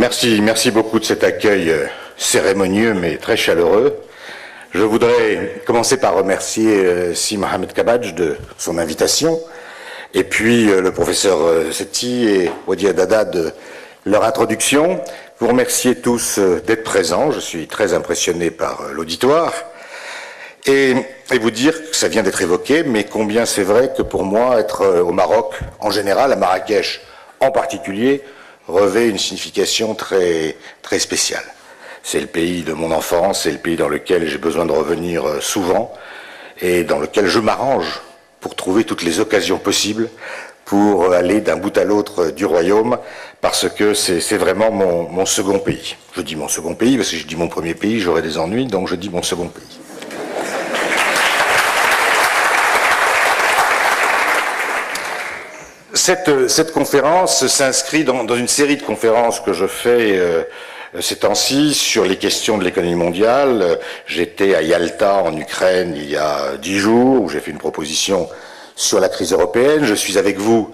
Merci beaucoup de cet accueil cérémonieux mais très chaleureux. Je voudrais commencer par remercier Si Mohamed Kabadj de son invitation, et puis le professeur Sethi et Wadi Adada de leur introduction. Vous remercier tous d'être présents, je suis très impressionné par l'auditoire, et vous dire que ça vient d'être évoqué, mais combien c'est vrai que pour moi, être au Maroc en général, à Marrakech en particulier, revêt une signification très, très spéciale. C'est le pays de mon enfance, c'est le pays dans lequel j'ai besoin de revenir souvent et dans lequel je m'arrange pour trouver toutes les occasions possibles pour aller d'un bout à l'autre du royaume, parce que c'est vraiment mon second pays. Je dis mon second pays parce que si je dis mon premier pays, j'aurais des ennuis, donc je dis mon second pays. Cette conférence s'inscrit dans une série de conférences que je fais ces temps-ci sur les questions de l'économie mondiale. J'étais à Yalta, en Ukraine, il y a 10 jours, où j'ai fait une proposition sur la crise européenne. Je suis avec vous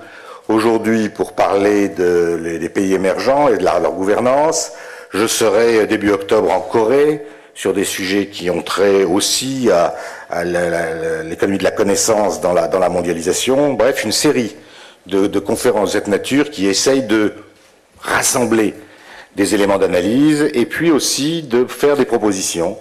aujourd'hui pour parler des pays émergents et de leur gouvernance. Je serai début octobre en Corée sur des sujets qui ont trait aussi à l'économie de la connaissance dans la mondialisation. Bref, une série de conférences de cette nature qui essayent de rassembler des éléments d'analyse et puis aussi de faire des propositions.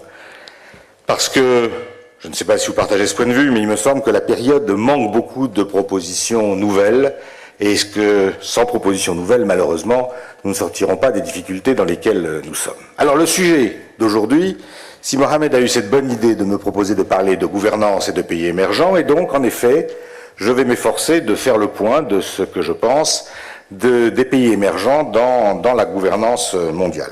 Parce que, je ne sais pas si vous partagez ce point de vue, mais il me semble que la période manque beaucoup de propositions nouvelles et que sans propositions nouvelles, malheureusement, nous ne sortirons pas des difficultés dans lesquelles nous sommes. Alors le sujet d'aujourd'hui, Si Mohamed a eu cette bonne idée de me proposer de parler de gouvernance et de pays émergents, et donc, en effet, je vais m'efforcer de faire le point de ce que je pense des pays émergents dans la gouvernance mondiale.